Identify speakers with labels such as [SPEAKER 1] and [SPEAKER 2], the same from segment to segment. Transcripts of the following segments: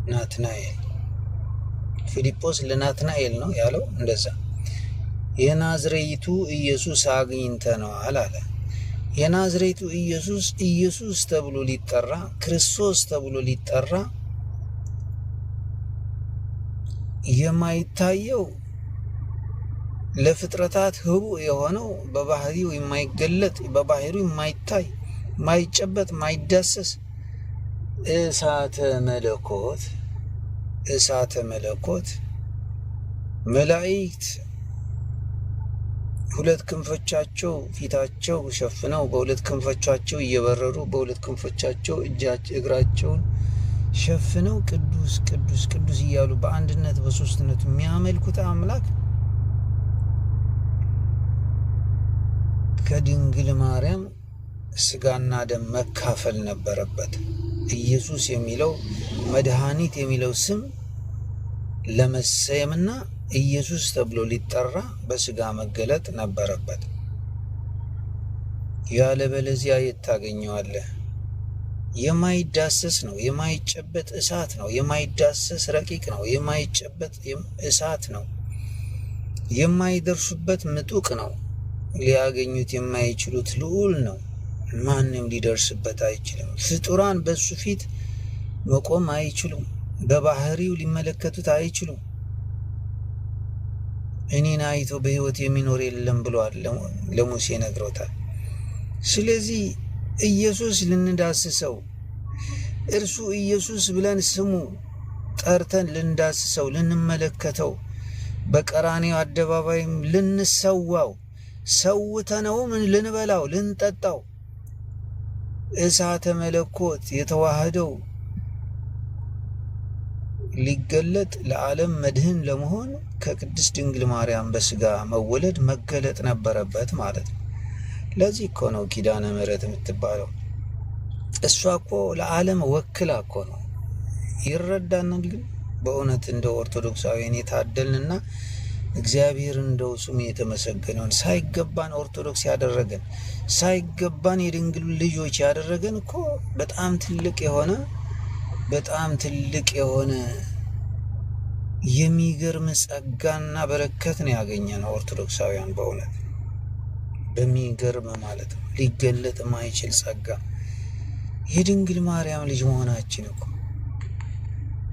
[SPEAKER 1] ናትናኤል ፊልጶስ ለናትናኤል ነው ያለው እንደዛ የናዝሬቱ ኢየሱስ አግኝተነዋል አለ። የናዝሬቱ ኢየሱስ ተብሎ ሊጠራ ክርስቶስ ተብሎ ሊጠራ የማይታየው ለፍጥረታት ህቡ የሆነው በባህሪው የማይገለጥ በባህሪው የማይታይ የማይጨበጥ የማይዳሰስ እሳተ መለኮት መላእክት ሁለት ክንፎቻቸው ፊታቸው ሸፍነው በሁለት ክንፎቻቸው እየበረሩ በሁለት ክንፎቻቸው እግራቸውን ሸፍነው ቅዱስ ቅዱስ ቅዱስ እያሉ በአንድነት በሶስትነት የሚያመልኩት አምላክ ከድንግል ማርያም ስጋና ደም መካፈል ነበረበት። ኢየሱስ የሚለው መድኃኒት የሚለው ስም ለመሰየምና ኢየሱስ ተብሎ ሊጠራ በስጋ መገለጥ ነበረበት። ያለበለዚያ የት ታገኘዋለህ? የማይዳሰስ ነው፣ የማይጨበጥ እሳት ነው፣ የማይዳሰስ ረቂቅ ነው፣ የማይጨበጥ እሳት ነው፣ የማይደርሱበት ምጡቅ ነው፣ ሊያገኙት የማይችሉት ልዑል ነው። ማንም ሊደርስበት አይችልም። ፍጡራን በሱ ፊት መቆም አይችሉም። በባህሪው ሊመለከቱት አይችሉም። እኔን አይቶ በሕይወት የሚኖር የለም ብሏል፣ ለሙሴ ነግሮታል። ስለዚህ ኢየሱስ ልንዳስሰው እርሱ ኢየሱስ ብለን ስሙ ጠርተን ልንዳስሰው ልንመለከተው በቀራንዮ አደባባይም ልንሰዋው ሰውተነውም ልንበላው ልንጠጣው እሳተ መለኮት የተዋህደው ሊገለጥ ለዓለም መድህን ለመሆን ከቅድስት ድንግል ማርያም በስጋ መወለድ መገለጥ ነበረበት ማለት ነው። ለዚህ እኮ ነው ኪዳነ ምሕረት የምትባለው። እሷ እኮ ለዓለም ወክላ እኮ ነው። ይረዳናል። ግን በእውነት እንደ ኦርቶዶክሳውያን የታደልንና እግዚአብሔር እንደው ስሙ የተመሰገነውን ሳይገባን ኦርቶዶክስ ያደረገን ሳይገባን የድንግል ልጆች ያደረገን እኮ በጣም ትልቅ የሆነ የሚገርም ጸጋና በረከት ነው ያገኘነው ኦርቶዶክሳውያን። በእውነት በሚገርም ማለት ነው ሊገለጥ የማይችል ጸጋ የድንግል ማርያም ልጅ መሆናችን እኮ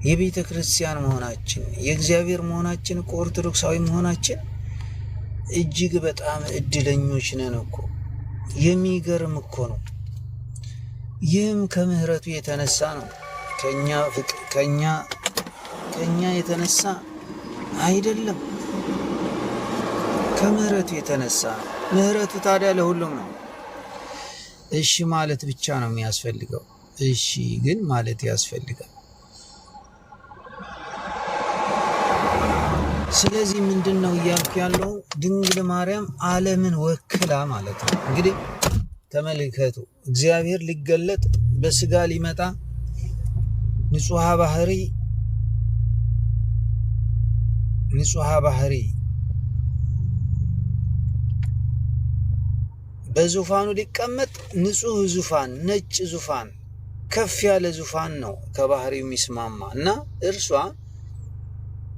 [SPEAKER 1] የቤተ ክርስቲያን መሆናችን የእግዚአብሔር መሆናችን እኮ ኦርቶዶክሳዊ መሆናችን እጅግ በጣም እድለኞች ነን እኮ። የሚገርም እኮ ነው። ይህም ከምሕረቱ የተነሳ ነው። ከኛ የተነሳ አይደለም፣ ከምሕረቱ የተነሳ ነው። ምሕረቱ ታዲያ ለሁሉም ነው። እሺ ማለት ብቻ ነው የሚያስፈልገው። እሺ ግን ማለት ያስፈልጋል። ስለዚህ ምንድን ነው እያልኩ ያለው? ድንግል ማርያም ዓለምን ወክላ ማለት ነው። እንግዲህ ተመልከቱ፣ እግዚአብሔር ሊገለጥ በስጋ ሊመጣ ንጹሐ ባህሪ በዙፋኑ ሊቀመጥ ንጹህ ዙፋን፣ ነጭ ዙፋን፣ ከፍ ያለ ዙፋን ነው ከባህሪው የሚስማማ እና እርሷ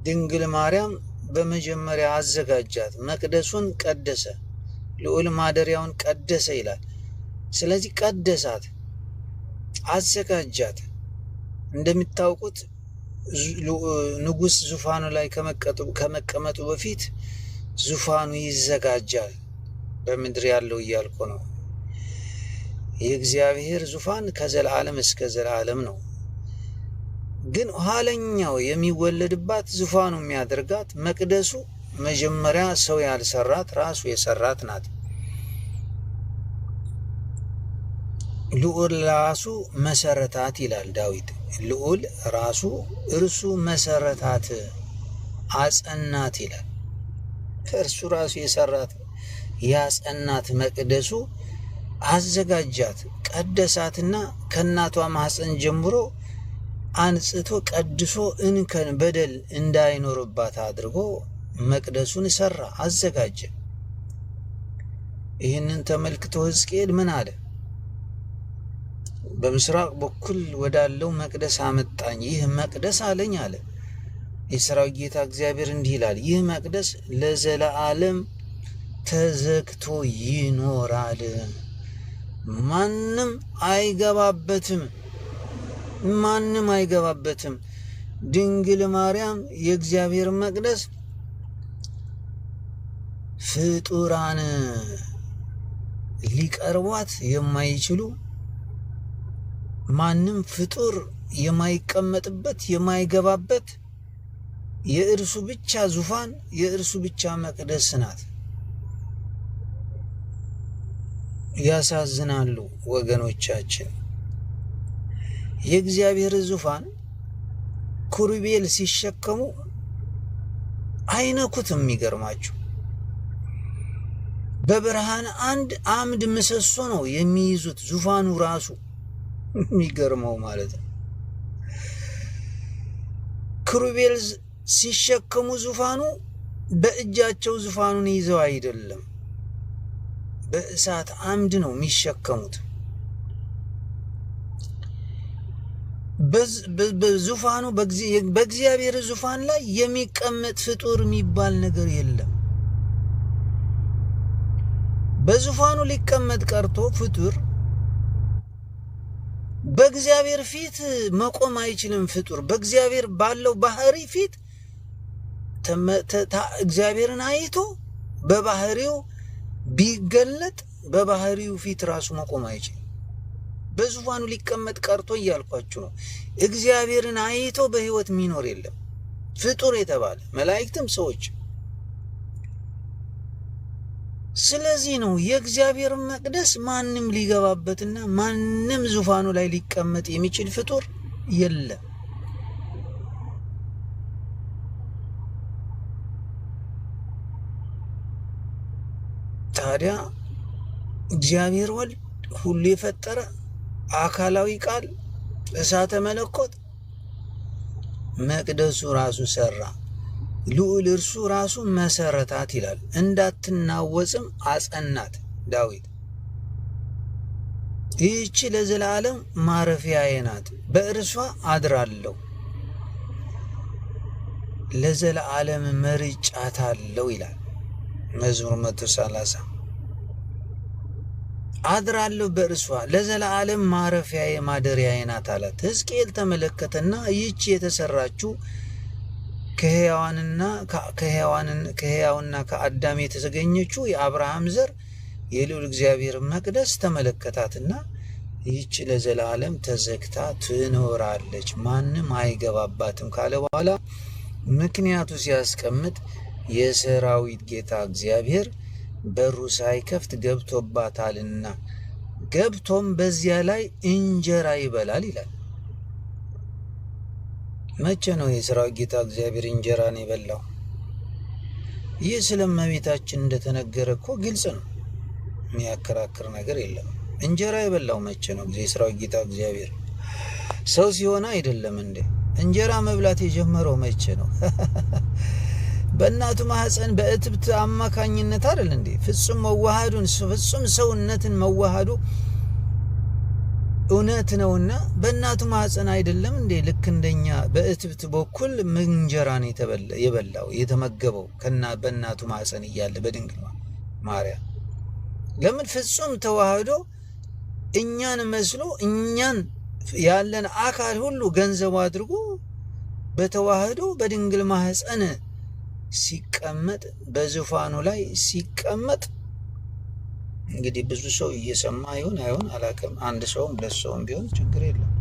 [SPEAKER 1] ድንግል ማርያም በመጀመሪያ አዘጋጃት፣ መቅደሱን ቀደሰ፣ ልዑል ማደሪያውን ቀደሰ ይላል። ስለዚህ ቀደሳት፣ አዘጋጃት። እንደሚታወቁት ንጉሥ ዙፋኑ ላይ ከመቀመጡ በፊት ዙፋኑ ይዘጋጃል። በምድር ያለው እያልኩ ነው። የእግዚአብሔር ዙፋን ከዘላለም እስከ ዘላለም ነው። ግን ኋለኛው የሚወለድባት ዙፋኑ የሚያደርጋት መቅደሱ መጀመሪያ ሰው ያልሰራት ራሱ የሰራት ናት። ልዑል ራሱ መሰረታት ይላል ዳዊት። ልዑል ራሱ እርሱ መሰረታት አጸናት ይላል። እርሱ ራሱ የሰራት ያጸናት መቅደሱ አዘጋጃት፣ ቀደሳትና ከእናቷ ማኅፀን ጀምሮ አንጽቶ ቀድሶ እንከን በደል እንዳይኖርባት አድርጎ መቅደሱን ሰራ፣ አዘጋጀ። ይህንን ተመልክቶ ሕዝቅኤል ምን አለ? በምስራቅ በኩል ወዳለው መቅደስ አመጣኝ። ይህ መቅደስ አለኝ አለ የሰራዊት ጌታ እግዚአብሔር እንዲህ ይላል፣ ይህ መቅደስ ለዘላለም ተዘግቶ ይኖራል፣ ማንም አይገባበትም፣ ማንም አይገባበትም። ድንግል ማርያም የእግዚአብሔር መቅደስ ፍጡራን ሊቀርቧት የማይችሉ ማንም ፍጡር የማይቀመጥበት የማይገባበት የእርሱ ብቻ ዙፋን የእርሱ ብቻ መቅደስ ናት። ያሳዝናሉ ወገኖቻችን። የእግዚአብሔር ዙፋን ኩሩቤል ሲሸከሙ አይነኩትም። የሚገርማችሁ በብርሃን አንድ አምድ ምሰሶ ነው የሚይዙት ዙፋኑ ራሱ። የሚገርመው ማለት ነው ኩሩቤል ሲሸከሙ ዙፋኑ በእጃቸው ዙፋኑን ይዘው አይደለም፣ በእሳት አምድ ነው የሚሸከሙት። በዙፋኑ በእግዚአብሔር ዙፋን ላይ የሚቀመጥ ፍጡር የሚባል ነገር የለም። በዙፋኑ ሊቀመጥ ቀርቶ ፍጡር በእግዚአብሔር ፊት መቆም አይችልም። ፍጡር በእግዚአብሔር ባለው ባህሪ ፊት እግዚአብሔርን አይቶ በባህሪው ቢገለጥ በባህሪው ፊት ራሱ መቆም አይችልም። በዙፋኑ ሊቀመጥ ቀርቶ እያልኳችሁ ነው። እግዚአብሔርን አይቶ በህይወት የሚኖር የለም ፍጡር የተባለ መላእክትም ሰዎች። ስለዚህ ነው የእግዚአብሔር መቅደስ ማንም ሊገባበትና ማንም ዙፋኑ ላይ ሊቀመጥ የሚችል ፍጡር የለም። ታዲያ እግዚአብሔር ወልድ ሁሉ የፈጠረ አካላዊ ቃል እሳተ መለኮት መቅደሱ ራሱ ሰራ። ልዑል እርሱ ራሱ መሰረታት ይላል። እንዳትናወጽም አጸናት ዳዊት። ይህች ለዘላለም ማረፊያዬ ናት፣ በእርሷ አድራለሁ፣ ለዘላለም መርጫታለሁ ይላል መዝሙር 130 አድራለሁ በእርሷ ለዘላለም ማረፊያዬ ማደሪያዬ ናት አላት። ሕዝቅኤል ተመለከተና ይህች የተሰራችው ከሕያውና ከአዳም የተገኘችው የአብርሃም ዘር የልዑል እግዚአብሔር መቅደስ ተመለከታትና ይህች ለዘላለም ተዘግታ ትኖራለች፣ ማንም አይገባባትም ካለ በኋላ ምክንያቱ ሲያስቀምጥ የሰራዊት ጌታ እግዚአብሔር በሩ ሳይከፍት ገብቶባታልና ገብቶም በዚያ ላይ እንጀራ ይበላል ይላል። መቼ ነው የሰራዊት ጌታ እግዚአብሔር እንጀራን የበላው? ይህ ስለ እመቤታችን እንደተነገረ እኮ ግልጽ ነው፣ የሚያከራክር ነገር የለም። እንጀራ የበላው መቼ ነው? የሰራዊት ጌታ እግዚአብሔር ሰው ሲሆን አይደለም እንዴ? እንጀራ መብላት የጀመረው መቼ ነው? በእናቱ ማህፀን በእትብት አማካኝነት አይደል እንዴ? ፍጹም መዋሃዱን ፍጹም ሰውነትን መዋሃዱ እውነት ነውና በእናቱ ማህፀን አይደለም እንዴ? ልክ እንደኛ በእትብት በኩል እንጀራን የበላው የተመገበው በእናቱ ማህፀን እያለ በድንግል ማርያም። ለምን ፍጹም ተዋህዶ እኛን መስሎ እኛን ያለን አካል ሁሉ ገንዘቡ አድርጎ በተዋህዶ በድንግል ማህፀን ሲቀመጥ በዙፋኑ ላይ ሲቀመጥ እንግዲህ ብዙ ሰው እየሰማ ይሆን አይሆን አላውቅም። አንድ ሰውም ሁለት ሰውም ቢሆን ችግር የለም።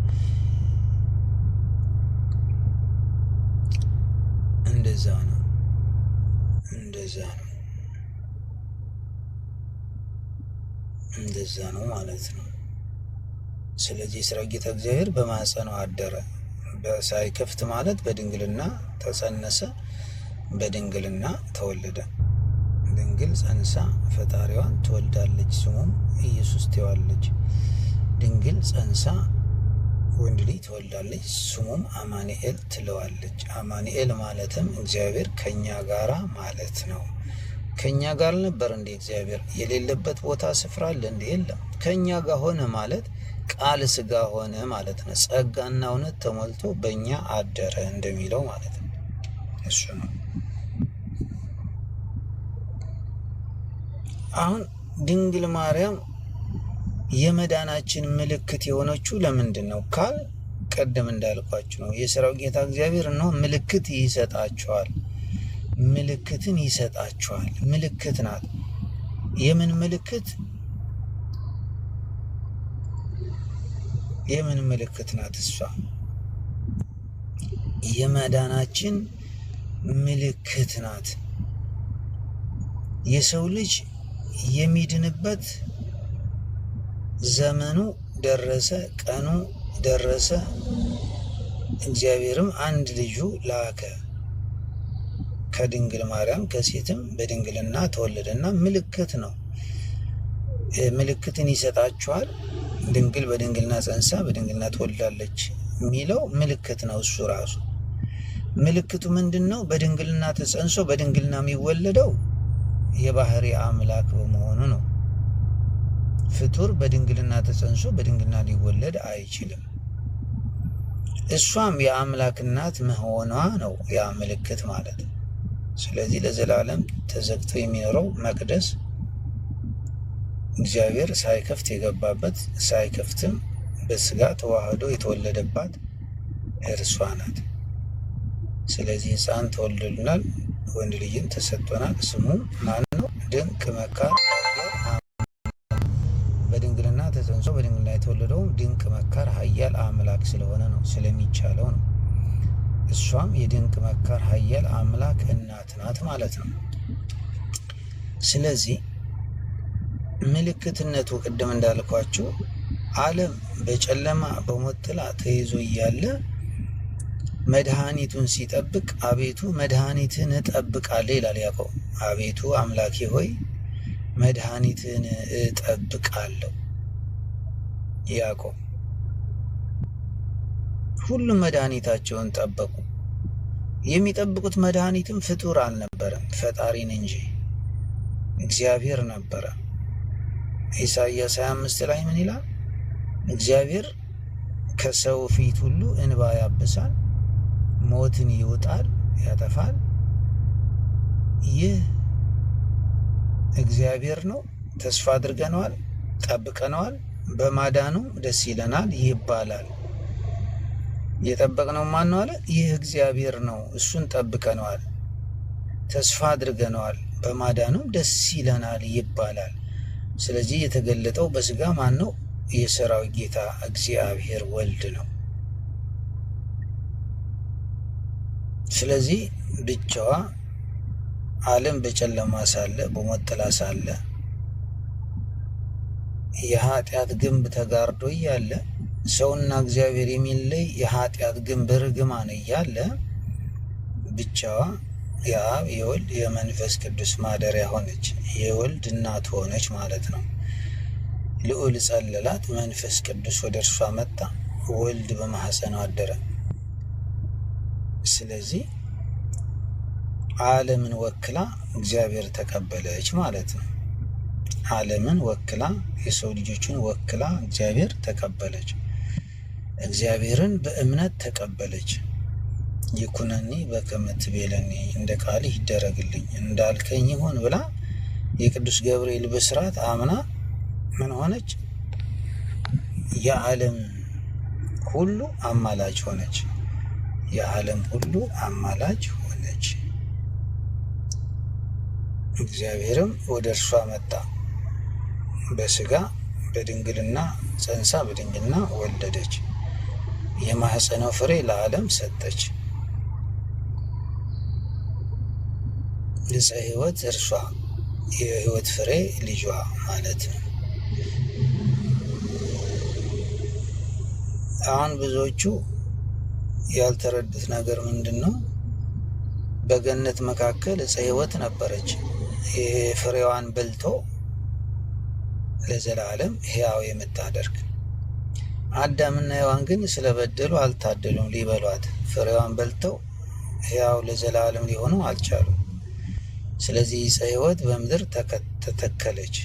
[SPEAKER 1] እንደዛ ነው ማለት ነው። ስለዚህ የሰራዊት ጌታ እግዚአብሔር በማህፀኗ አደረ። ሳይከፍት ማለት በድንግልና ተጸነሰ፣ በድንግልና ተወለደ። ድንግል ጸንሳ ፈጣሪዋን ትወልዳለች፣ ስሙም ኢየሱስ ትይዋለች። ድንግል ጸንሳ ወንድ ልጅ ትወልዳለች፣ ስሙም አማኑኤል ትለዋለች። አማኑኤል ማለትም እግዚአብሔር ከኛ ጋራ ማለት ነው። ከኛ ጋር ነበር እንዴ? እግዚአብሔር የሌለበት ቦታ ስፍራ አለ እንዴ? የለም። ከኛ ጋር ሆነ ማለት ቃል ስጋ ሆነ ማለት ነው። ጸጋና እውነት ተሞልቶ በእኛ አደረ እንደሚለው ማለት ነው። እሱ ነው። አሁን ድንግል ማርያም የመዳናችን ምልክት የሆነችው ለምንድን ነው ካል ቀደም እንዳልኳችሁ ነው። የሰራዊት ጌታ እግዚአብሔር ነው ምልክት ይሰጣችኋል፣ ምልክትን ይሰጣችኋል። ምልክት ናት። የምን ምልክት? የምን ምልክት ናት? እሷ የመዳናችን ምልክት ናት። የሰው ልጅ የሚድንበት ዘመኑ ደረሰ፣ ቀኑ ደረሰ። እግዚአብሔርም አንድ ልጁ ላከ ከድንግል ማርያም ከሴትም በድንግልና ተወለደና ምልክት ነው። ምልክትን ይሰጣችኋል። ድንግል በድንግልና ጸንሳ በድንግልና ትወልዳለች የሚለው ምልክት ነው። እሱ ራሱ ምልክቱ ምንድን ነው? በድንግልና ተጸንሶ በድንግልና የሚወለደው የባህሪ አምላክ በመሆኑ ነው። ፍጡር በድንግልና ተጸንሶ በድንግልና ሊወለድ አይችልም። እሷም የአምላክ እናት መሆኗ ነው ያ ምልክት ማለት ነው። ስለዚህ ለዘላለም ተዘግቶ የሚኖረው መቅደስ እግዚአብሔር ሳይከፍት የገባበት ሳይከፍትም በስጋ ተዋህዶ የተወለደባት እርሷ ናት። ስለዚህ ሕፃን ተወልዶልናል፣ ወንድ ልጅም ተሰጥቶናል። ስሙ ማን ነው? ድንቅ መካር። በድንግልና ተጸንሶ በድንግልና የተወለደው ድንቅ መካር ኃያል አምላክ ስለሆነ ነው፣ ስለሚቻለው ነው። እሷም የድንቅ መካር ኃያል አምላክ እናት ናት ማለት ነው። ስለዚህ ምልክትነቱ ቅድም እንዳልኳችሁ ዓለም በጨለማ በሞት ጥላ ተይዞ እያለ መድኃኒቱን ሲጠብቅ አቤቱ መድኃኒትን እጠብቃለሁ ይላል ያዕቆብ። አቤቱ አምላኬ ሆይ መድኃኒትን እጠብቃለሁ። ያዕቆብ ሁሉም መድኃኒታቸውን ጠበቁ። የሚጠብቁት መድኃኒትም ፍጡር አልነበረም፣ ፈጣሪን እንጂ እግዚአብሔር ነበረ። ኢሳይያስ 25 ላይ ምን ይላል? እግዚአብሔር ከሰው ፊት ሁሉ እንባ ያብሳል፣ ሞትን ይውጣል፣ ያጠፋል። ይህ እግዚአብሔር ነው፣ ተስፋ አድርገነዋል፣ ጠብቀነዋል፣ በማዳኑ ደስ ይለናል ይባላል። የጠበቅነው ማን ነው አለ? ይህ እግዚአብሔር ነው፣ እሱን ጠብቀነዋል፣ ተስፋ አድርገነዋል፣ በማዳኑ ደስ ይለናል ይባላል። ስለዚህ የተገለጠው በስጋ ማን ነው? የሰራዊት ጌታ እግዚአብሔር ወልድ ነው። ስለዚህ ብቻዋ ዓለም በጨለማ ሳለ በሞት ጥላ ሳለ የኃጢአት ግንብ ተጋርዶ እያለ ሰውና እግዚአብሔር የሚለይ የኃጢአት ግንብ ርግማን እያለ ብቻዋ የአብ የወልድ የመንፈስ ቅዱስ ማደሪያ ሆነች። የወልድ እናት ሆነች ማለት ነው። ልዑል ጸለላት፣ መንፈስ ቅዱስ ወደ እርሷ መጣ፣ ወልድ በማኅፀኗ አደረ። ስለዚህ ዓለምን ወክላ እግዚአብሔር ተቀበለች ማለት ነው። ዓለምን ወክላ የሰው ልጆችን ወክላ እግዚአብሔር ተቀበለች። እግዚአብሔርን በእምነት ተቀበለች። ይኩነኒ በከመ ትቤለኒ፣ እንደ ቃልህ ይደረግልኝ እንዳልከኝ ይሁን ብላ የቅዱስ ገብርኤል ብስራት አምና ምን ሆነች? የዓለም ሁሉ አማላጅ ሆነች። የዓለም ሁሉ አማላጅ ሆነች። እግዚአብሔርም ወደ እርሷ መጣ፣ በስጋ በድንግልና ጸንሳ በድንግልና ወለደች። የማኅፀኗ ፍሬ ለዓለም ሰጠች። ዕፀ ሕይወት እርሷ የሕይወት ፍሬ ልጇ ማለት ነው። አሁን ብዙዎቹ ያልተረዱት ነገር ምንድን ነው? በገነት መካከል ዕፀ ሕይወት ነበረች። ፍሬዋን በልቶ ለዘላለም ሕያው የምታደርግ። አዳምና ሔዋን ግን ስለበደሉ አልታደሉም ሊበሏት። ፍሬዋን በልተው ሕያው ለዘላለም ሊሆኑ አልቻሉም። ስለዚህ ዕፀ ሕይወት በምድር ተተከለች።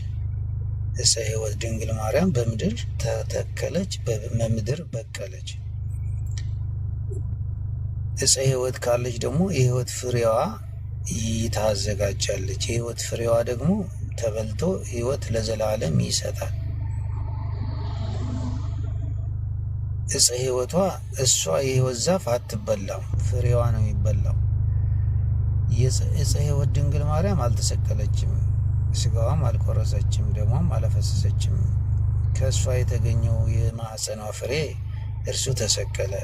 [SPEAKER 1] ዕፀ ሕይወት ድንግል ማርያም በምድር ተተከለች፣ በምድር በቀለች። ዕፀ ሕይወት ካለች ደግሞ የሕይወት ፍሬዋ ታዘጋጃለች። የሕይወት ፍሬዋ ደግሞ ተበልቶ ሕይወት ለዘላለም ይሰጣል። ዕፀ ሕይወቷ እሷ የሕይወት ዛፍ አትበላም፣ ፍሬዋ ነው የሚበላው። የዕፀ ሕይወት ድንግል ማርያም አልተሰቀለችም፣ ስጋዋም አልቆረሰችም፣ ደሟም አላፈሰሰችም። ከእሷ የተገኘው የማኅፀኗ ፍሬ እርሱ ተሰቀለ፣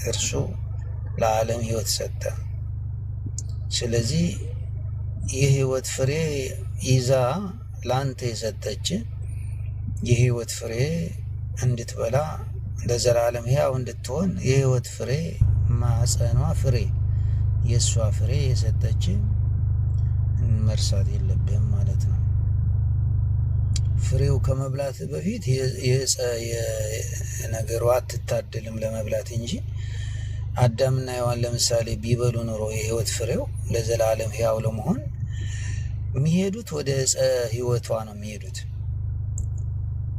[SPEAKER 1] እርሱ ለዓለም ሕይወት ሰጠ። ስለዚህ የሕይወት ፍሬ ይዛ ለአንተ የሰጠች የሕይወት ፍሬ እንድትበላ ለዘላለም ሕያው እንድትሆን የሕይወት ፍሬ ማኅፀኗ ፍሬ የእሷ ፍሬ የሰጠች መርሳት የለብህም ማለት ነው። ፍሬው ከመብላት በፊት የነገሩ አትታደልም ለመብላት እንጂ አዳምና ሔዋን ለምሳሌ ቢበሉ ኑሮ የሕይወት ፍሬው ለዘላለም ሕያው ለመሆን የሚሄዱት ወደ ዕፀ ሕይወቷ ነው የሚሄዱት።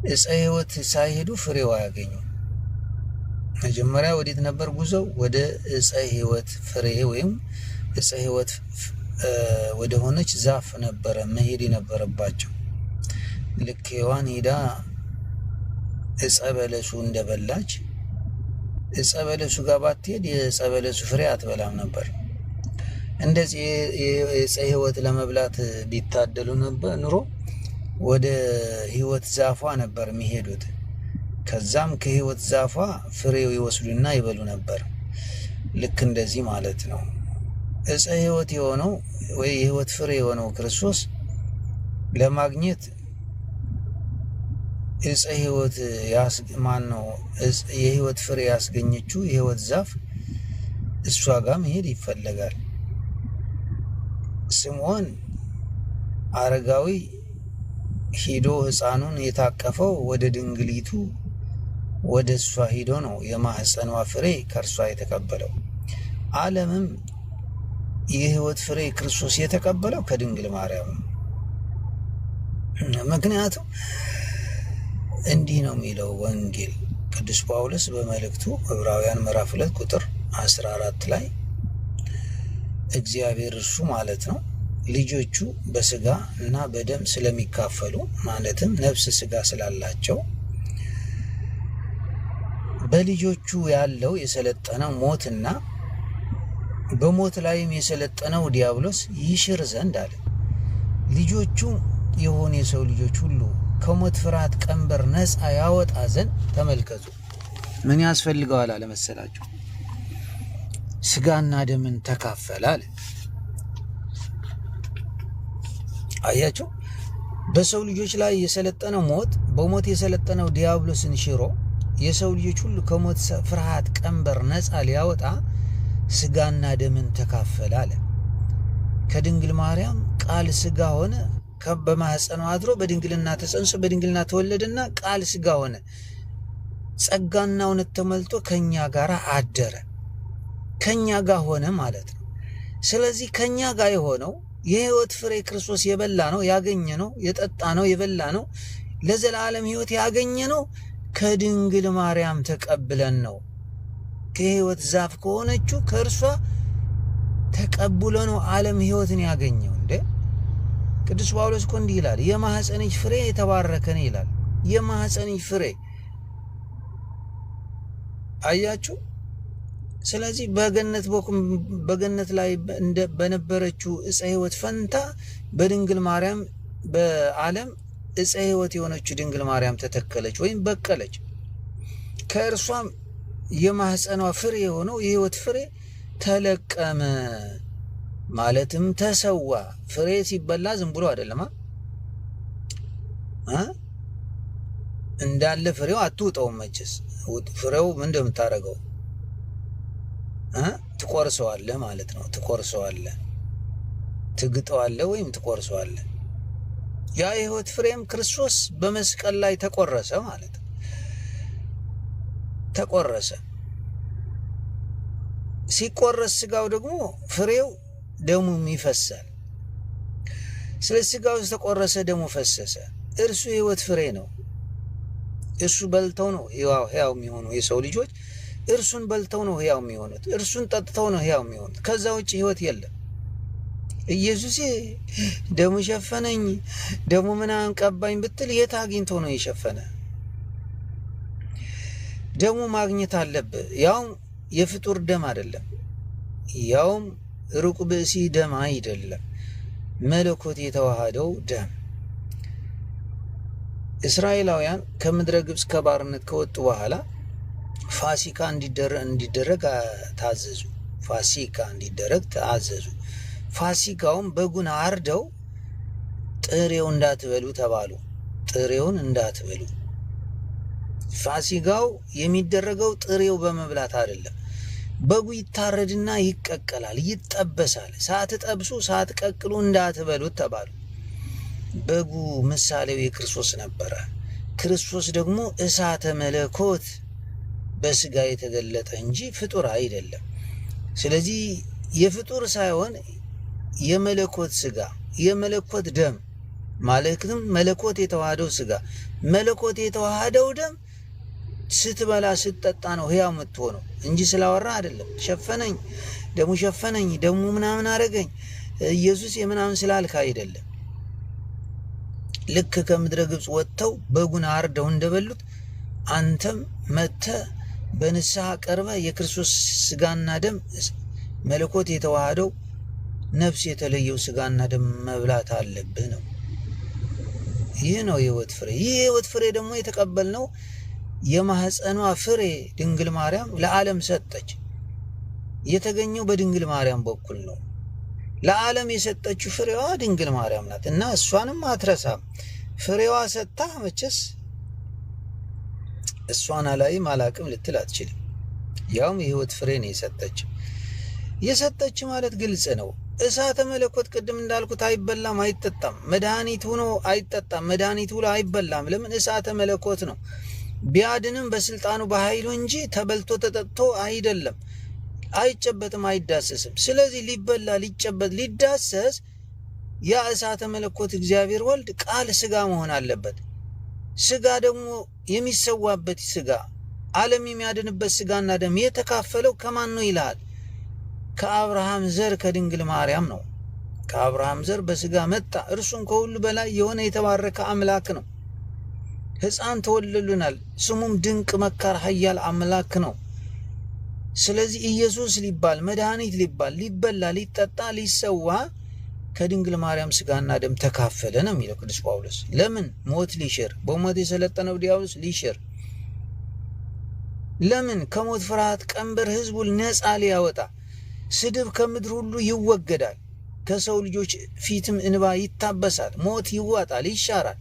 [SPEAKER 1] ዕፀ ሕይወት ሳይሄዱ ፍሬው አያገኙ። መጀመሪያ ወዴት ነበር ጉዞው? ወደ ዕፀ ሕይወት ፍሬ ወይም ዕፀ ሕይወት ወደ ሆነች ዛፍ ነበረ መሄድ የነበረባቸው። ልክ ሔዋን ሄዳ ዕፀ በለሱ እንደበላች ዕፀ በለሱ ጋር ባትሄድ የዕፀ በለሱ ፍሬ አትበላም ነበር። እንደዚህ የዕፀ ሕይወት ለመብላት ቢታደሉ ነበር ኑሮ ወደ ሕይወት ዛፏ ነበር የሚሄዱት። ከዛም ከሕይወት ዛፏ ፍሬው ይወስዱና ይበሉ ነበር። ልክ እንደዚህ ማለት ነው። ዕፀ ሕይወት የሆነው ወይ የሕይወት ፍሬ የሆነው ክርስቶስ ለማግኘት ዕፀ ሕይወት ማን ነው? የሕይወት ፍሬ ያስገኘችው የሕይወት ዛፍ እሷ ጋር መሄድ ይፈለጋል። ስምዖን አረጋዊ ሂዶ ሕፃኑን የታቀፈው ወደ ድንግሊቱ ወደ እሷ ሂዶ ነው የማኅፀኗ ፍሬ ከእርሷ የተቀበለው። ዓለምም የሕይወት ፍሬ ክርስቶስ የተቀበለው ከድንግል ማርያም ነው። ምክንያቱም እንዲህ ነው የሚለው ወንጌል ቅዱስ ጳውሎስ በመልእክቱ ዕብራውያን ምዕራፍ 2 ቁጥር 14 ላይ እግዚአብሔር እርሱ ማለት ነው ልጆቹ በስጋ እና በደም ስለሚካፈሉ ማለትም ነፍስ ስጋ ስላላቸው በልጆቹ ያለው የሰለጠነው ሞትና በሞት ላይም የሰለጠነው ዲያብሎስ ይሽር ዘንድ አለ። ልጆቹ የሆኑ የሰው ልጆች ሁሉ ከሞት ፍርሃት ቀንበር ነፃ ያወጣ ዘንድ ተመልከቱ። ምን ያስፈልገዋል አለ መሰላችሁ? ስጋና ደምን ተካፈለ አለ። አያችሁ፣ በሰው ልጆች ላይ የሰለጠነው ሞት በሞት የሰለጠነው ዲያብሎስን ሽሮ የሰው ልጆች ሁሉ ከሞት ፍርሃት ቀንበር ነፃ ሊያወጣ ስጋና ደምን ተካፈለ አለ። ከድንግል ማርያም ቃል ስጋ ሆነ፣ በማኅፀኗ አድሮ በድንግልና ተጸንሶ በድንግልና ተወለደና ቃል ስጋ ሆነ፣ ጸጋና እውነት ተሞልቶ ከኛ ጋር አደረ። ከኛ ጋር ሆነ ማለት ነው። ስለዚህ ከኛ ጋር የሆነው የሕይወት ፍሬ ክርስቶስ የበላ ነው ያገኘ ነው የጠጣ ነው የበላ ነው ለዘላለም ሕይወት ያገኘ ነው ከድንግል ማርያም ተቀብለን ነው። ከሕይወት ዛፍ ከሆነችው ከእርሷ ተቀብሎ ነው ዓለም ሕይወትን ያገኘው። እንደ ቅዱስ ጳውሎስ እኮ እንዲህ ይላል፣ የማኅፀንሽ ፍሬ የተባረከ ነው ይላል። የማኅፀንሽ ፍሬ አያችሁ። ስለዚህ በገነት ላይ በነበረችው ዕፀ ሕይወት ፈንታ በድንግል ማርያም በዓለም ዕፀ ሕይወት የሆነችው ድንግል ማርያም ተተከለች ወይም በቀለች። ከእርሷም የማኅፀኗ ፍሬ የሆነው የሕይወት ፍሬ ተለቀመ፣ ማለትም ተሰዋ። ፍሬ ሲበላ ዝም ብሎ አይደለም እንዳለ ፍሬው አትውጠውም። መቼስ ፍሬው ምን እንደምታደርገው ትቆርሰዋለህ ማለት ነው። ትቆርሰዋለህ፣ ትግጠዋለህ ወይም ትቆርሰዋለህ። ያ የሕይወት ፍሬም ክርስቶስ በመስቀል ላይ ተቆረሰ ማለት ነው። ተቆረሰ። ሲቆረስ ስጋው ደግሞ ፍሬው ደሙም ይፈሳል። ስለ ስጋው ተቆረሰ፣ ደሙ ፈሰሰ። እርሱ የህይወት ፍሬ ነው። እርሱ በልተው ነው ሕያው የሚሆኑ የሰው ልጆች እርሱን በልተው ነው ሕያው የሚሆኑት። እርሱን ጠጥተው ነው ሕያው የሚሆኑት። ከዛ ውጭ ህይወት የለም። ኢየሱስ ደሙ ሸፈነኝ፣ ደሙ ምናምን ቀባኝ ብትል የት አግኝቶ ነው የሸፈነ? ደሙ ማግኘት አለብህ። ያውም የፍጡር ደም አይደለም፣ ያውም ሩቅ ብእሲ ደም አይደለም፣ መለኮት የተዋሃደው ደም። እስራኤላውያን ከምድረ ግብፅ ከባርነት ከወጡ በኋላ ፋሲካ እንዲደረግ ታዘዙ። ፋሲካ እንዲደረግ ታዘዙ። ፋሲካውን በጉን አርደው ጥሬው እንዳትበሉ ተባሉ። ጥሬውን እንዳትበሉ። ፋሲካው የሚደረገው ጥሬው በመብላት አይደለም። በጉ ይታረድና ይቀቀላል፣ ይጠበሳል። ሳትጠብሱ ሳትቀቅሉ እንዳትበሉት ተባሉ። በጉ ምሳሌው የክርስቶስ ነበረ። ክርስቶስ ደግሞ እሳተ መለኮት በስጋ የተገለጠ እንጂ ፍጡር አይደለም። ስለዚህ የፍጡር ሳይሆን የመለኮት ስጋ፣ የመለኮት ደም ማለትም መለኮት የተዋሃደው ስጋ፣ መለኮት የተዋሃደው ደም ስትበላ ስትጠጣ ነው ሕያው የምትሆነው እንጂ ስላወራ አይደለም። ሸፈነኝ ደሙ ሸፈነኝ ደሙ ምናምን አረገኝ ኢየሱስ የምናምን ስላልክ አይደለም። ልክ ከምድረ ግብፅ ወጥተው በጉን አርደው እንደበሉት አንተም መጥተህ በንስሐ ቀርበ የክርስቶስ ስጋና ደም መለኮት የተዋሃደው ነፍስ የተለየው ስጋና ደም መብላት አለብህ ነው። ይህ ነው የሕይወት ፍሬ። ይህ የሕይወት ፍሬ ደግሞ የተቀበልነው የማህፀኗ ፍሬ ድንግል ማርያም ለዓለም ሰጠች። የተገኘው በድንግል ማርያም በኩል ነው። ለዓለም የሰጠችው ፍሬዋ ድንግል ማርያም ናት እና እሷንም አትረሳም። ፍሬዋ ሰጥታ መቼስ እሷን አላይም አላቅም ልትል አትችልም። ያውም የሕይወት ፍሬ ነው የሰጠች ማለት ግልጽ ነው። እሳተ መለኮት ቅድም እንዳልኩት አይበላም አይጠጣም። መድኃኒት ሆኖ አይጠጣም፣ መድኃኒት ብሎ አይበላም። ለምን? እሳተ መለኮት ነው። ቢያድንም በስልጣኑ በኃይሉ እንጂ ተበልቶ ተጠጥቶ አይደለም። አይጨበጥም፣ አይዳሰስም። ስለዚህ ሊበላ ሊጨበጥ ሊዳሰስ ያ እሳተ መለኮት እግዚአብሔር ወልድ ቃል ስጋ መሆን አለበት። ስጋ ደግሞ የሚሰዋበት ስጋ ዓለም የሚያድንበት ስጋና ደም የተካፈለው ከማን ነው ይልሃል? ከአብርሃም ዘር ከድንግል ማርያም ነው። ከአብርሃም ዘር በስጋ መጣ። እርሱም ከሁሉ በላይ የሆነ የተባረከ አምላክ ነው። ሕፃን ተወልዶልናል። ስሙም ድንቅ መካር ኃያል አምላክ ነው። ስለዚህ ኢየሱስ ሊባል መድኃኒት ሊባል ሊበላ ሊጠጣ ሊሰዋ ከድንግል ማርያም ስጋና ደም ተካፈለ ነው የሚለው ቅዱስ ጳውሎስ። ለምን? ሞት ሊሽር፣ በሞት የሰለጠነው ዲያብሎስ ሊሽር። ለምን? ከሞት ፍርሃት ቀንበር ህዝቡን ነፃ ሊያወጣ። ስድብ ከምድር ሁሉ ይወገዳል። ከሰው ልጆች ፊትም እንባ ይታበሳል። ሞት ይዋጣል፣ ይሻራል።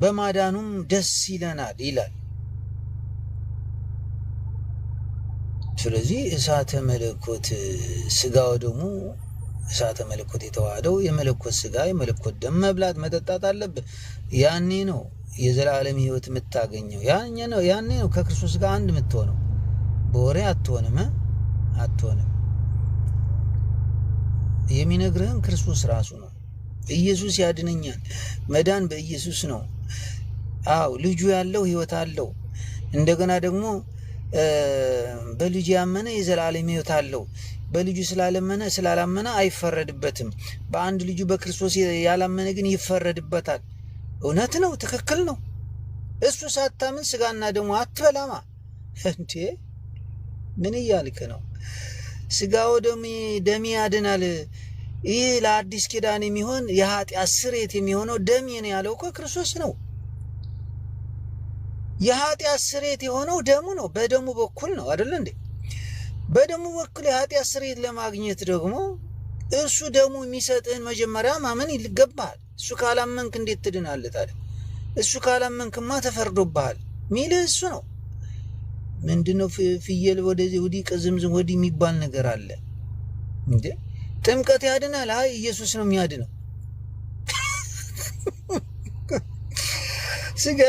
[SPEAKER 1] በማዳኑም ደስ ይለናል ይላል። ስለዚህ እሳተ መለኮት ስጋው ደግሞ እሳተ መለኮት የተዋሃደው የመለኮት ስጋ የመለኮት ደም መብላት መጠጣት አለብህ። ያኔ ነው የዘላለም ህይወት የምታገኘው። ያኔ ነው ከክርስቶስ ጋር አንድ የምትሆነው። በወሬ አትሆንም። የሚነግርህም ክርስቶስ ራሱ ነው። ኢየሱስ ያድነኛል። መዳን በኢየሱስ ነው። አው ልጁ ያለው ህይወት አለው። እንደገና ደግሞ በልጁ ያመነ የዘላለም ህይወት አለው። በልጁ ስላላመነ አይፈረድበትም። በአንድ ልጁ በክርስቶስ ያላመነ ግን ይፈረድበታል። እውነት ነው፣ ትክክል ነው። እሱ ሳታምን ስጋና ደሙ አትበላማ እንዴ? ምን እያልክ ነው? ስጋው ደሜ ያድናል። ይህ ለአዲስ ኪዳን የሚሆን የኃጢአት ስርየት የሚሆነው ደሜ ነው ያለው እኮ ክርስቶስ ነው። የኃጢአት ስርየት የሆነው ደሙ ነው። በደሙ በኩል ነው አይደል እንዴ? በደሙ በኩል የኃጢአት ስርየት ለማግኘት ደግሞ እሱ ደሙ የሚሰጥህን መጀመሪያ ማመን ይገባሃል። እሱ ካላመንክ እንዴት ትድናለህ ታዲያ? እሱ ካላመንክማ ተፈርዶብሃል ሚልህ እሱ ነው። ምንድነው ፍየል ወደዚህ ወዲህ ቅዝምዝም ወዲህ የሚባል ነገር አለ እንዴ? ጥምቀት ያድናል? አይ ኢየሱስ ነው የሚያድነው። ስጋ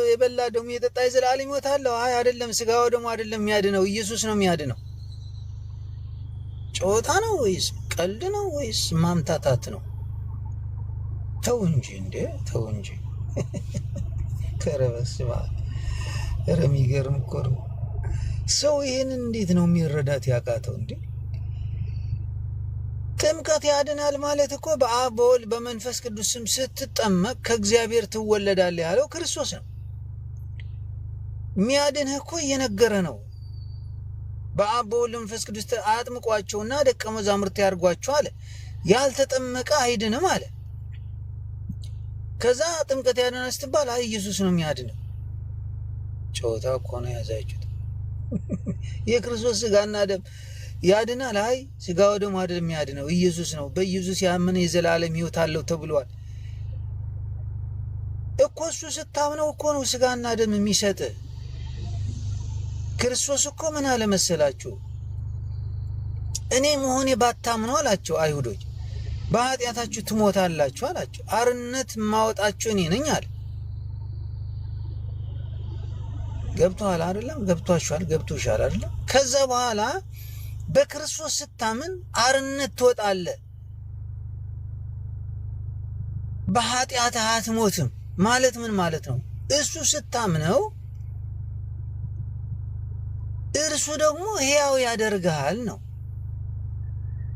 [SPEAKER 1] የበላ ደግሞ የጠጣ የዘላለም ሕይወት አለው? አይ አይደለም፣ ስጋው ደግሞ አይደለም የሚያድነው፣ ኢየሱስ ነው የሚያድነው። ጨዋታ ነው ወይስ ቀልድ ነው ወይስ ማምታታት ነው? ተው እንጂ እንዴ ተው እንጂ። ከረበስባ ረሚገርም እኮ ነው። ሰው ይሄንን እንዴት ነው የሚረዳት ያቃተው እንዴ? ጥምቀት ያድናል ማለት እኮ በአብ በወልድ በመንፈስ ቅዱስ ስም ስትጠመቅ ከእግዚአብሔር ትወለዳለህ ያለው ክርስቶስ ነው። የሚያድንህ እኮ እየነገረ ነው። በአብ በወልድ በመንፈስ ቅዱስ አጥምቋቸውና ደቀ መዛሙርት ያድርጓቸው አለ። ያልተጠመቀ አይድንም አለ። ከዛ ጥምቀት ያድናል ስትባል አይ ኢየሱስ ነው የሚያድነው። ጨዋታ እኮ ነው ያዛችሁት። የክርስቶስ ስጋና ደም ያድናል። አይ ስጋው ደም አይደለም የሚያድነው ኢየሱስ ነው። በኢየሱስ ያመነ የዘላለም ሕይወት አለው ተብሏል እኮ። እሱ ስታምነው እኮ ነው ስጋና ደም የሚሰጥ። ክርስቶስ እኮ ምን አለ መሰላችሁ? እኔ መሆኔ ባታምኑ አላቸው አይሁዶች፣ በኃጢአታችሁ ትሞታላችሁ አላቸው። አርነት ማወጣችሁ እኔ ነኝ አለ። ገብቶሃል አይደለም? ገብቷችኋል? ገብቶሻል አይደለም? ከዛ በኋላ በክርስቶስ ስታምን አርነት ትወጣለህ። በኃጢአትህ አትሞትም ማለት ምን ማለት ነው? እሱ ስታምነው እርሱ ደግሞ ሕያው ያደርግሃል ነው።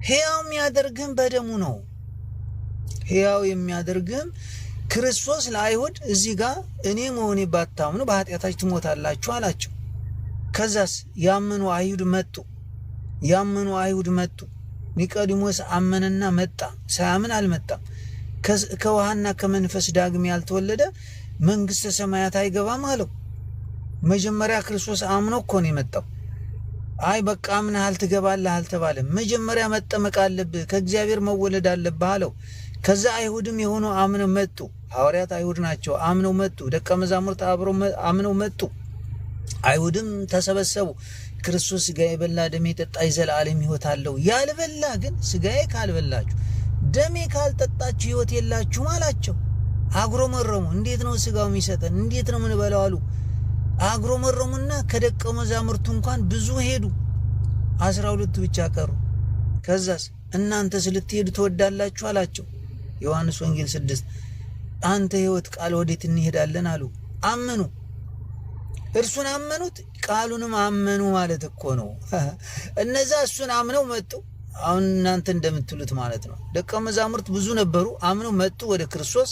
[SPEAKER 1] ሕያው የሚያደርግህም በደሙ ነው። ሕያው የሚያደርግህም ክርስቶስ ለአይሁድ እዚህ ጋር እኔ መሆኔ ባታምኑ በኃጢአታችሁ ትሞታላችሁ አላቸው። ከዛስ ያመኑ አይሁድ መጡ። ያመኑ አይሁድ መጡ። ኒቆዲሞስ አመነና መጣ። ሳያምን አልመጣም። ከውሃና ከመንፈስ ዳግም ያልተወለደ መንግሥተ ሰማያት አይገባም አለው። መጀመሪያ ክርስቶስ አምኖ እኮ ነው የመጣው። አይ በቃ አምነሃል ትገባለህ አልተባለም። መጀመሪያ መጠመቅ አለብህ፣ ከእግዚአብሔር መወለድ አለብህ አለው። ከዛ አይሁድም የሆኑ አምነው መጡ። ሐዋርያት አይሁድ ናቸው። አምነው መጡ። ደቀ መዛሙርት አብረው አምነው መጡ። አይሁድም ተሰበሰቡ። ክርስቶስ ሥጋዬ የበላ ደሜ የጠጣ የዘላለም ሕይወት አለው፣ ያልበላ ግን ሥጋዬ ካልበላችሁ ደሜ ካልጠጣችሁ ሕይወት የላችሁም አላቸው። አጉረመረሙ። እንዴት ነው ሥጋው የሚሰጠን? እንዴት ነው የምንበላው አሉ። አጉረመረሙና ከደቀ መዛሙርቱ እንኳን ብዙ ሄዱ፣ 12 ብቻ ቀሩ። ከዛስ እናንተስ ልትሄዱ ትወዳላችሁ አላቸው። ዮሐንስ ወንጌል 6 አንተ ሕይወት ቃል ወዴት እንሄዳለን አሉ። አመኑ። እርሱን አመኑት፣ ቃሉንም አመኑ ማለት እኮ ነው። እነዛ እሱን አምነው መጡ። አሁን እናንተ እንደምትሉት ማለት ነው። ደቀ መዛሙርት ብዙ ነበሩ፣ አምነው መጡ ወደ ክርስቶስ።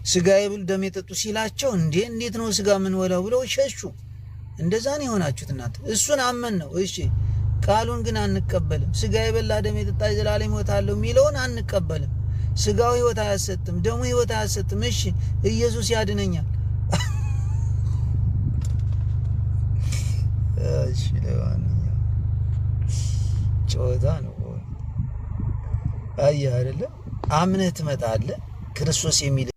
[SPEAKER 1] ሥጋዬ ብሉ ደሜ ጠጡ ሲላቸው እንዴት ነው ሥጋ ምን ወላው ብለው ሸሹ። እንደዛ ነው የሆናችሁት እናንተ። እሱን አመን ነው እሺ፣ ቃሉን ግን አንቀበልም። ሥጋዬ የበላ ደሜ የጠጣ የዘላለም ሕይወት አለው የሚለውን አንቀበልም። ሥጋው ሕይወት አያሰጥም፣ ደሙ ሕይወት አያሰጥም። እሺ ኢየሱስ ያድነኛል። እሺ ለማንኛውም ጨዋታ ነው። አየህ አይደለም? አምነህ ትመጣለህ ክርስቶስ የሚል